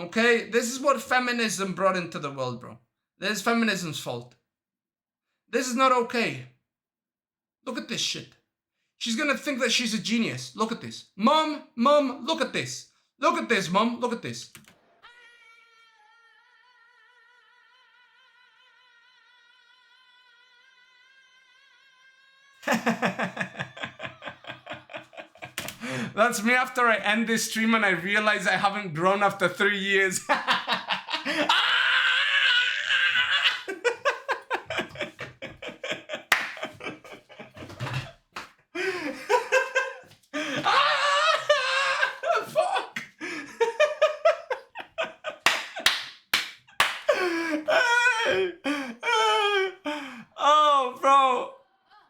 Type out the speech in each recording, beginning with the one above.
Okay? This is what feminism brought into the world, bro. This is feminism's fault. This is not okay. Look at this shit. She's gonna think that she's a genius. Look at this. Mom, look at this. Look at this, Mom, look at this. That's me after I end this stream and I realize I haven't grown after 3 years. Fuck. Oh, bro.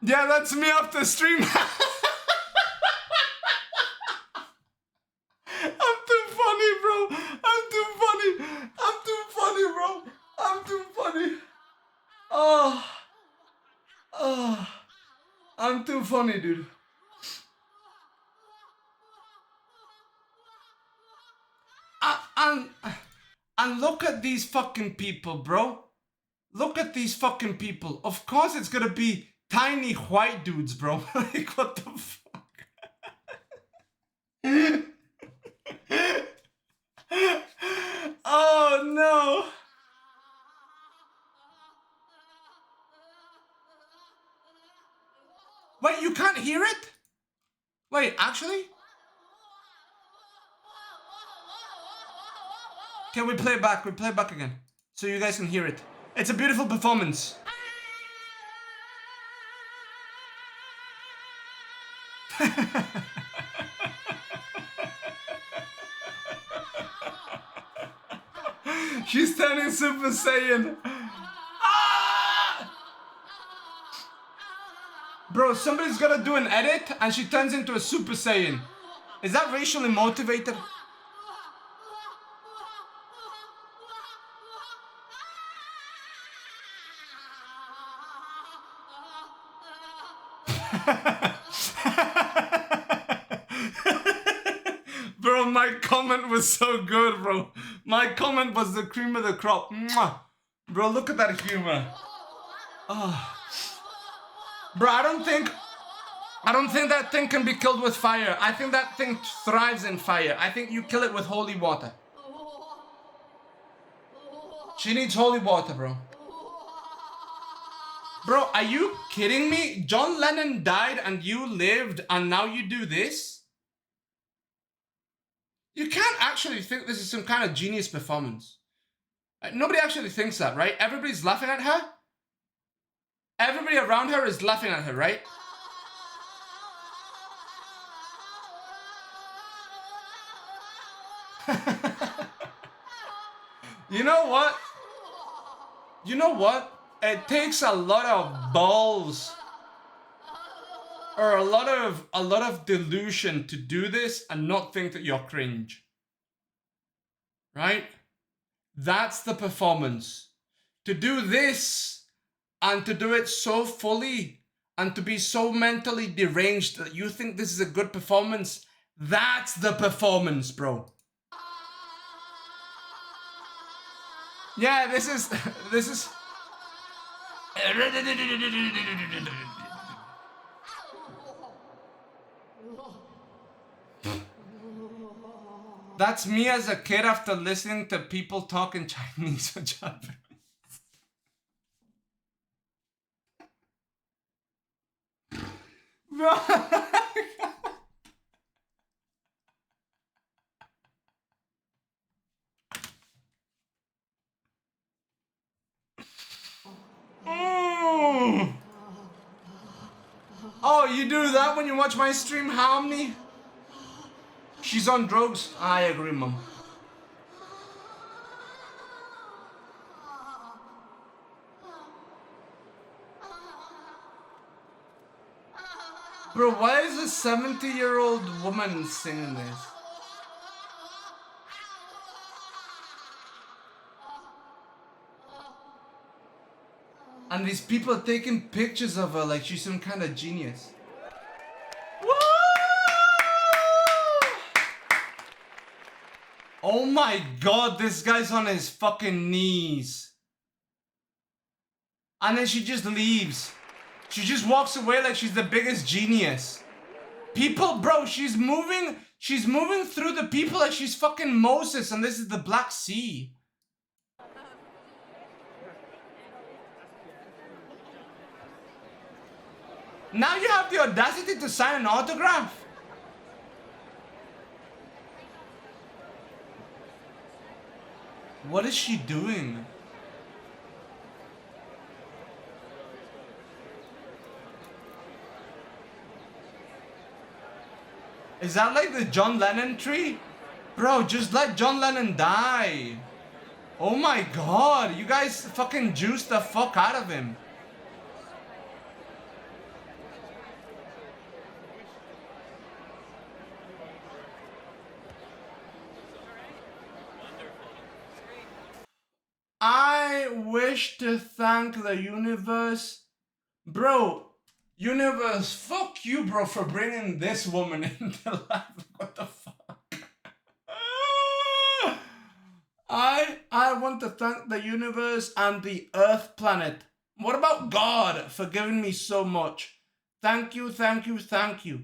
Yeah, that's me after stream. I'm too funny, dude. And look at these fucking people, bro. Look at these fucking people. Of course it's gonna be tiny white dudes, bro. Like, what the fuck? Oh, no. Wait, you can't hear it? Wait, actually? Can we play it back? We play it back again. So you guys can hear it. It's a beautiful performance. She's turning Super Saiyan. Bro, somebody's gotta do an edit and she turns into a Super Saiyan. Is that racially motivated? Bro, my comment was so good, bro. My comment was the cream of the crop. Mwah. Bro, look at that humor. Oh. Bro, I don't think that thing can be killed with fire. I think that thing thrives in fire. I think you kill it with holy water. She needs holy water, bro. Bro, are you kidding me? John Lennon died and you lived and now you do this? You can't actually think this is some kind of genius performance. Nobody actually thinks that, right? Everybody's laughing at her. Everybody around her is laughing at her, right? You know what? You know what? It takes a lot of balls or a lot of delusion to do this and not think that you're cringe. Right? That's the performance. To do this and to do it so fully and to be so mentally deranged that you think this is a good performance, that's the performance, bro. Yeah, this is That's me as a kid after listening to people talk in Chinese or Japanese. Oh, you do that when you watch my stream, Harmony? She's on drugs. I agree, Mom. Bro, why is a 70-year-old woman singing this? And these people are taking pictures of her like she's some kind of genius. Woo! Oh my my god, this guy's on his fucking knees. And then she just leaves. She just walks away like she's the biggest genius. People, bro, she's moving through the people like she's fucking Moses and this is the Black Sea. Now you have the audacity to sign an autograph? What is she doing? Is that like the John Lennon tree? Bro, just let John Lennon die. Oh my god, you guys fucking juice the fuck out of him. I wish to thank the universe. Bro, universe, fuck you, bro, for bringing this woman into life. What the fuck? I want to thank the universe and the Earth planet. What about God for giving me so much? Thank you, thank you, thank you.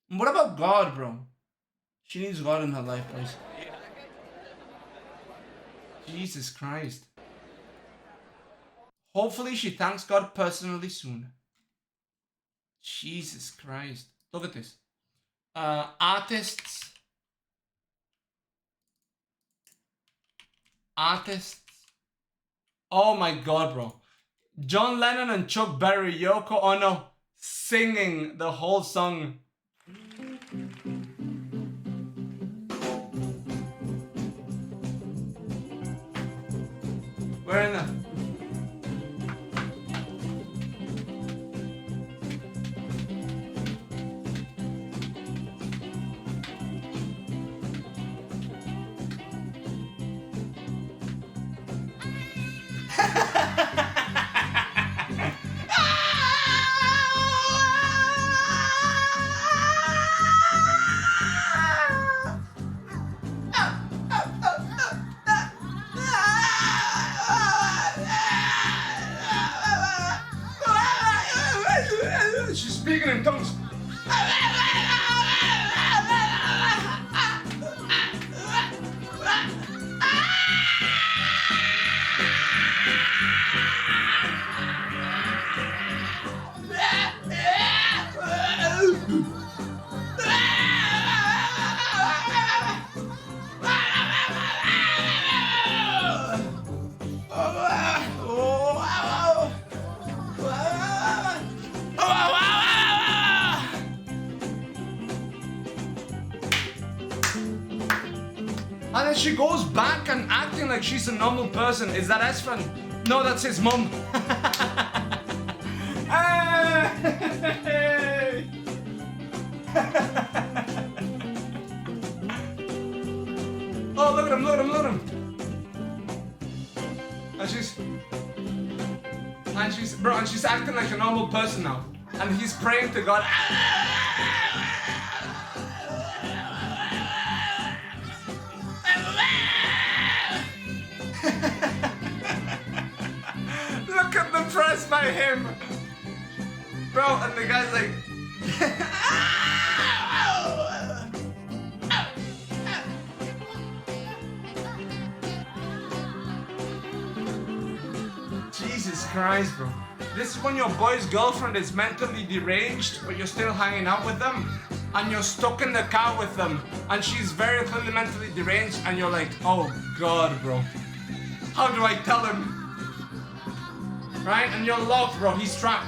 And what about God, bro? She needs God in her life, please. Jesus Christ. Hopefully she thanks God personally soon. Jesus Christ. Look at this. Artists. Oh my god, bro. John Lennon and Chuck Berry, Yoko Ono singing the whole song. We're in the... She's speaking in tongues. And then she goes back and acting like she's a normal person. Is that Esfan? No, that's his mum. Hey! Oh, look at him, look at him, look at him. And she's acting like a normal person now. And he's praying to God. Look at the press by him. Bro, and the guy's like... Jesus Christ, bro. This is when your boy's girlfriend is mentally deranged, but you're still hanging out with them, and you're stuck in the car with them, and she's very clearly mentally deranged, and you're like, oh God, bro. How do I tell him? Right? And you're locked, bro. He's trapped.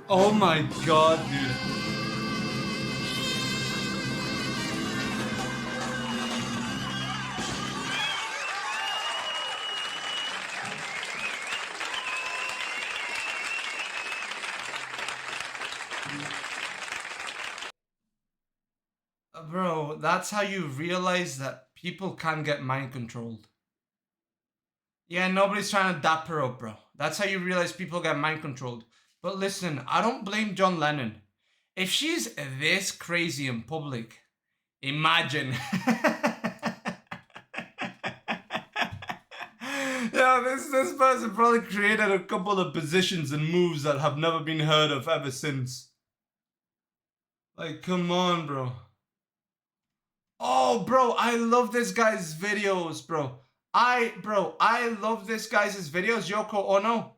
Oh my God, dude. Bro, that's how you realize that people can get mind controlled. Yeah, nobody's trying to dapper up, bro. That's how you realize people get mind controlled. But listen, I don't blame John Lennon. If she's this crazy in public, imagine. Yeah, this person probably created a couple of positions and moves that have never been heard of ever since. Like, come on, bro. Oh, bro, I love this guy's videos, bro. I love this guy's videos, Yoko Ono.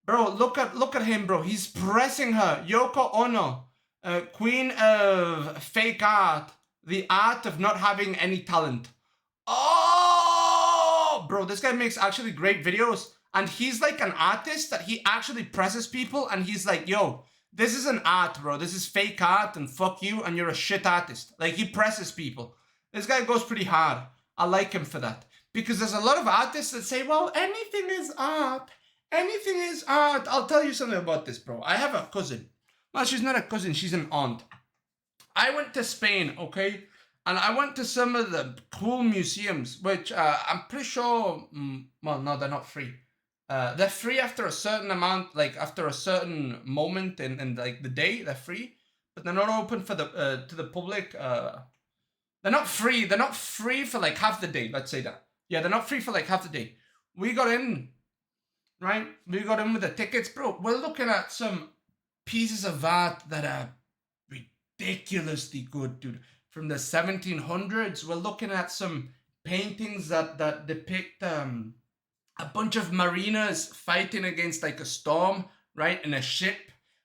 Bro, look at him, bro. He's pressing her. Yoko Ono, queen of fake art, the art of not having any talent. Oh, bro, this guy makes actually great videos. And he's like an artist that he actually presses people and he's like, yo, this is an art, bro. This is fake art and fuck you and you're a shit artist. Like, he presses people. This guy goes pretty hard. I like him for that. Because there's a lot of artists that say, well, anything is art. Anything is art. I'll tell you something about this, bro. I have a cousin. Well, she's not a cousin. She's an aunt. I went to Spain, okay? And I went to some of the cool museums, which I'm pretty sure, well, no, they're not free. They're free after a certain amount, like after a certain moment in like the day, they're free. But they're not open for the to the public. They're not free. They're not free for like half the day, let's say that. Yeah, they're not free for like half the day. We got in, right? We got in with the tickets, bro. We're looking at some pieces of art that are ridiculously good, dude. From the 1700s, we're looking at some paintings that depict a bunch of mariners fighting against like a storm, right, in a ship.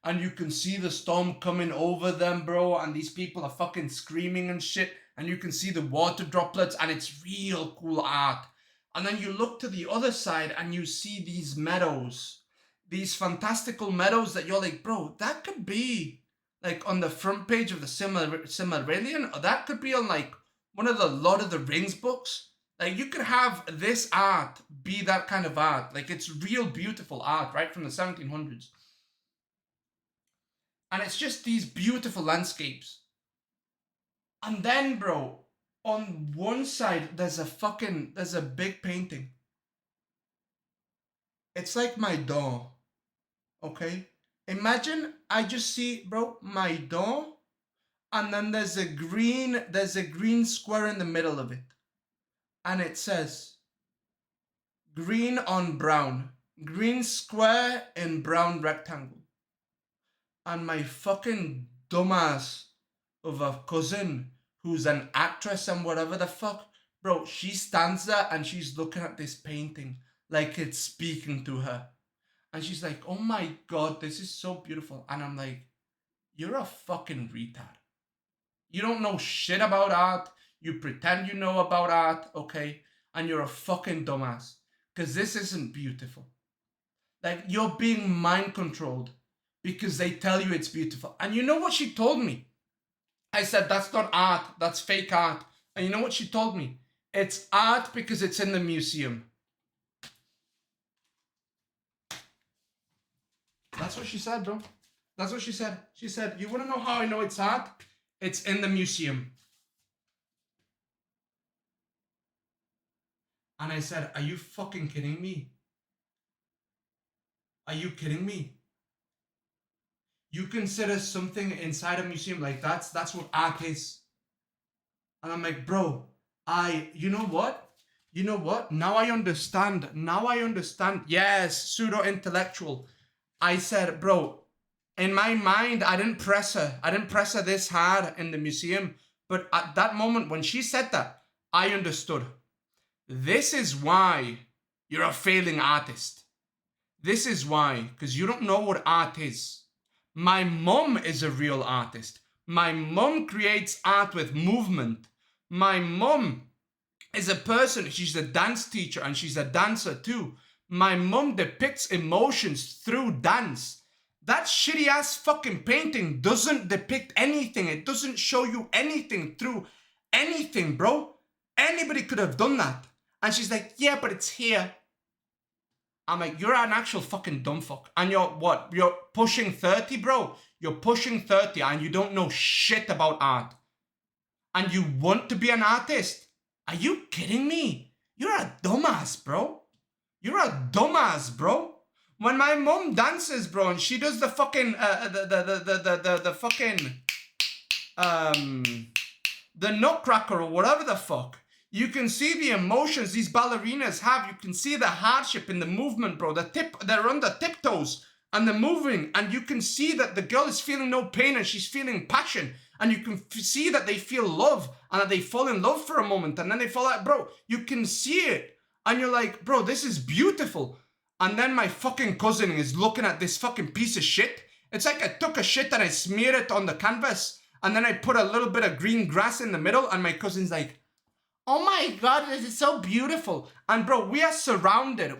And you can see the storm coming over them, bro. And these people are fucking screaming and shit. And you can see the water droplets. And it's real cool art. And then you look to the other side and you see these meadows. These fantastical meadows that you're like, bro, that could be like on the front page of the Silmarillion. Or that could be on like one of the Lord of the Rings books. Like, you could have this art be that kind of art. Like, it's real beautiful art, right, from the 1700s. And it's just these beautiful landscapes. And then, bro, on one side, there's a big painting. It's like my door, okay? Imagine I just see, bro, my door, and then there's a green square in the middle of it. And it says, green on brown. Green square in brown rectangle. And my fucking dumbass of a cousin who's an actress and whatever the fuck, bro, she stands there and she's looking at this painting like it's speaking to her. And she's like, oh my god, this is so beautiful. And I'm like, you're a fucking retard. You don't know shit about art. You pretend you know about art, okay? And you're a fucking dumbass. Because this isn't beautiful. Like, you're being mind controlled because they tell you it's beautiful. And you know what she told me? I said, that's not art. That's fake art. And you know what she told me? It's art because it's in the museum. That's what she said, bro. That's what she said. She said, you want to know how I know it's art? It's in the museum. And I said, are you fucking kidding me? Are you kidding me? You consider something inside a museum like that's what art is. And I'm like, bro, you know what? You know what? Now I understand. Now I understand. Yes, pseudo-intellectual. I said, bro, in my mind, I didn't press her. I didn't press her this hard in the museum. But at that moment, when she said that, I understood. This is why you're a failing artist. This is why, because you don't know what art is. My mom is a real artist. My mom creates art with movement. My mom is a person, she's a dance teacher and she's a dancer too. My mom depicts emotions through dance. That shitty ass fucking painting doesn't depict anything. It doesn't show you anything through anything, bro. Anybody could have done that. And she's like, yeah, but it's here. I'm like, you're an actual fucking dumb fuck. And you're what? You're pushing 30, bro? You're pushing 30 and you don't know shit about art. and you want to be an artist? Are you kidding me? You're a dumbass, bro. You're a dumbass, bro. When my mom dances, bro, and she does the fucking the fucking the nutcracker or whatever the fuck, you can see the emotions these ballerinas have. You can see the hardship in the movement, bro. They're on the tiptoes and they're moving, and you can see that the girl is feeling no pain and she's feeling passion, and you can see that they feel love and that they fall in love for a moment and then they fall out, bro. You can see it, and you're like, bro, this is beautiful. And then my fucking cousin is looking at this fucking piece of shit. It's like I took a shit and I smeared it on the canvas, and then I put a little bit of green grass in the middle, and my cousin's like, oh my God, this is so beautiful. And bro, we are surrounded,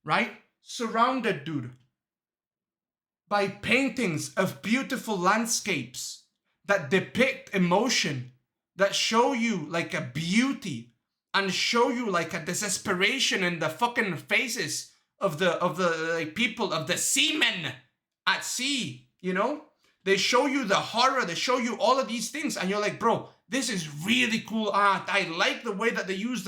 right? Surrounded, dude, by paintings of beautiful landscapes that depict emotion, that show you like a beauty and show you like a desperation in the fucking faces of the like, people, of the seamen at sea, you know? They show you the horror, they show you all of these things, and you're like, bro, this is really cool art. I like the way that they use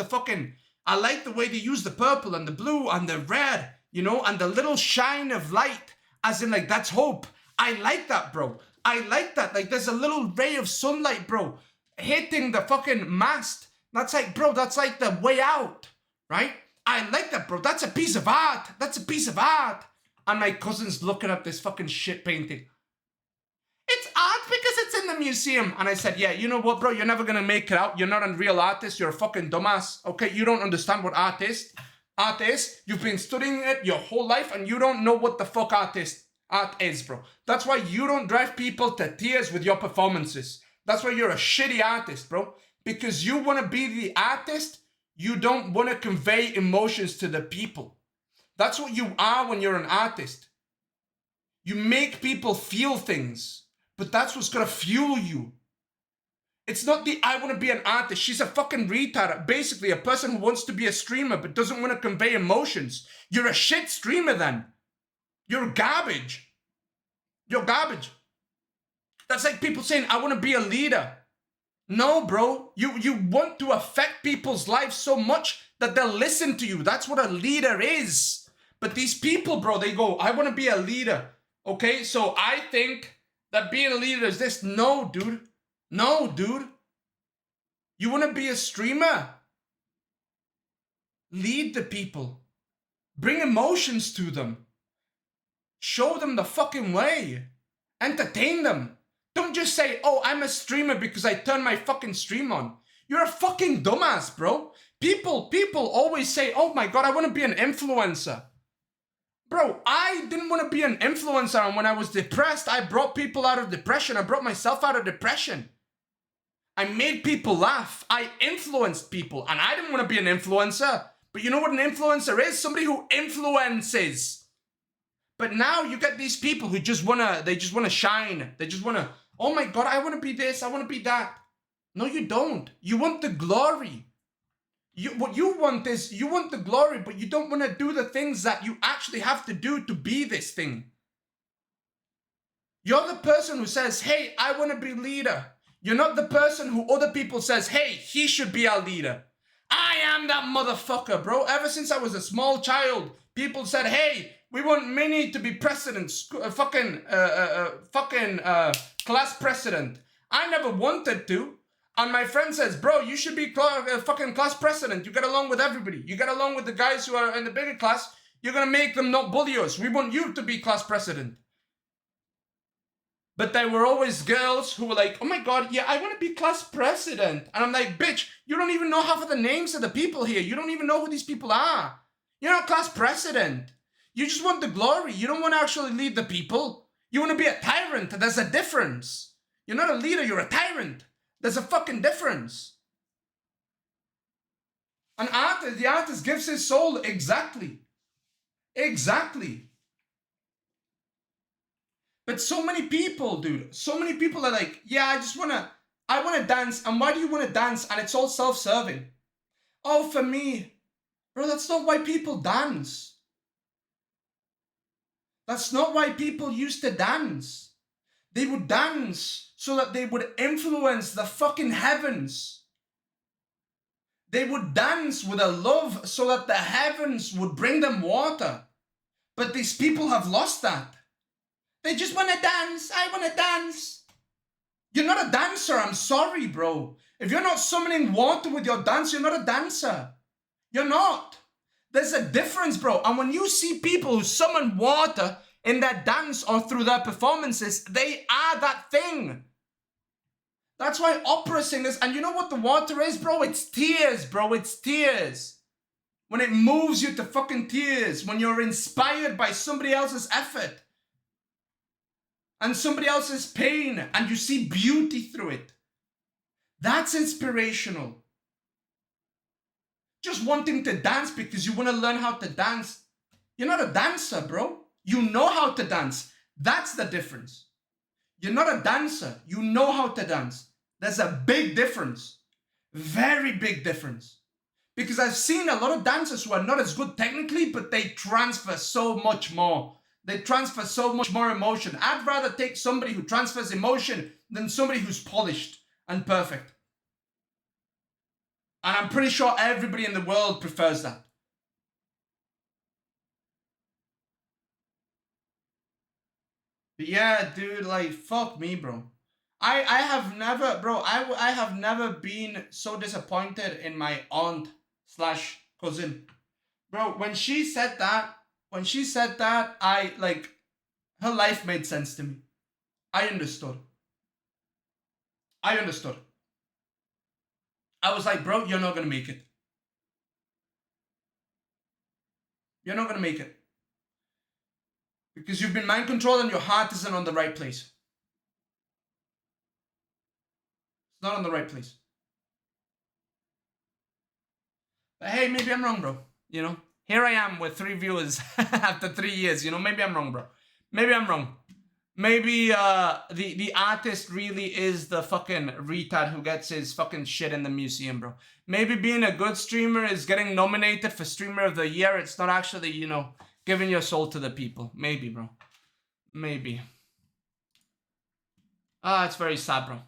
I like the way they use the purple and the blue and the red, you know, and the little shine of light, as in like, that's hope. I like that, bro. I like that. Like, there's a little ray of sunlight, bro, hitting the fucking mast. That's like, bro, that's like the way out, right? I like that, bro. That's a piece of art. That's a piece of art. And my cousin's looking at this fucking shit painting. It's art because it's in the museum. And I said, yeah, you know what, bro? You're never going to make it out. You're not a real artist. You're a fucking dumbass. Okay, you don't understand what art is. Art is, you've been studying it your whole life and you don't know what the fuck art is, bro. That's why you don't drive people to tears with your performances. That's why you're a shitty artist, bro. Because you want to be the artist, you don't want to convey emotions to the people. That's what you are when you're an artist. You make people feel things, but that's what's going to fuel you. It's not the I want to be an artist. She's a fucking retard. Basically, a person who wants to be a streamer but doesn't want to convey emotions. You're a shit streamer then. You're garbage. You're garbage. That's like people saying, I want to be a leader. No, bro. You want to affect people's lives so much that they'll listen to you. That's what a leader is. But these people, bro, they go, I want to be a leader. Okay, so I think that being a leader is this. No, dude. No, dude. You want to be a streamer? Lead the people. Bring emotions to them. Show them the fucking way. Entertain them. Don't just say, oh, I'm a streamer because I turn my fucking stream on. You're a fucking dumbass, bro. People always say, oh my God, I want to be an influencer. Bro, I didn't want to be an influencer, and when I was depressed, I brought people out of depression. I brought myself out of depression. I made people laugh. I influenced people, and I didn't want to be an influencer. But you know what an influencer is? Somebody who influences. But now you get these people who just they just want to shine. They just want to, oh my God, I want to be this, I want to be that. No, you don't. You want the glory. What you want is, you want the glory, but you don't want to do the things that you actually have to do to be this thing. You're the person who says, hey, I want to be leader. You're not the person who other people says, hey, he should be our leader. I am that motherfucker, bro. Ever since I was a small child, people said, hey, we want Minnie to be president, class president. I never wanted to. And my friend says, bro, you should be fucking class president. You get along with everybody. You get along with the guys who are in the bigger class. You're going to make them not bully us. We want you to be class president. But there were always girls who were like, oh my God, yeah, I want to be class president. And I'm like, bitch, you don't even know half of the names of the people here. You don't even know who these people are. You're not class president. You just want the glory. You don't want to actually lead the people. You want to be a tyrant. There's a difference. You're not a leader, you're a tyrant. There's a fucking difference. An artist, the artist gives his soul. Exactly. Exactly. But so many people, dude, so many people are like, yeah, I want to dance. And why do you want to dance? And it's all self-serving. Oh, for me. Bro, that's not why people dance. That's not why people used to dance. They would dance so that they would influence the fucking heavens. They would dance with a love so that the heavens would bring them water. But these people have lost that. They just want to dance. I want to dance. You're not a dancer. I'm sorry, bro. If you're not summoning water with your dance, you're not a dancer. You're not. There's a difference, bro. And when you see people who summon water in their dance or through their performances, they are that thing. That's why opera singers, and you know what the water is, bro? It's tears, bro. It's tears. When it moves you to fucking tears, when you're inspired by somebody else's effort and somebody else's pain, and you see beauty through it. That's inspirational. Just wanting to dance because you want to learn how to dance. You're not a dancer, bro. You know how to dance. That's the difference. You're not a dancer. You know how to dance. There's a big difference. Very big difference. Because I've seen a lot of dancers who are not as good technically, but they transfer so much more. They transfer so much more emotion. I'd rather take somebody who transfers emotion than somebody who's polished and perfect. And I'm pretty sure everybody in the world prefers that. But yeah, dude, like, fuck me, bro. I have never, bro, I have never been so disappointed in my aunt / cousin. Bro, when she said that, I, like, her life made sense to me. I understood. I was like, bro, you're not gonna make it. You're not gonna make it. Because you've been mind controlled and your heart isn't on the right place. It's not on the right place. But hey, maybe I'm wrong, bro. You know? Here I am with 3 viewers after 3 years. You know, maybe I'm wrong, bro. Maybe I'm wrong. Maybe the artist really is the fucking retard who gets his fucking shit in the museum, bro. Maybe being a good streamer is getting nominated for Streamer of the Year. It's not actually, you know, giving your soul to the people. Maybe, bro. Maybe. It's very sad, bro.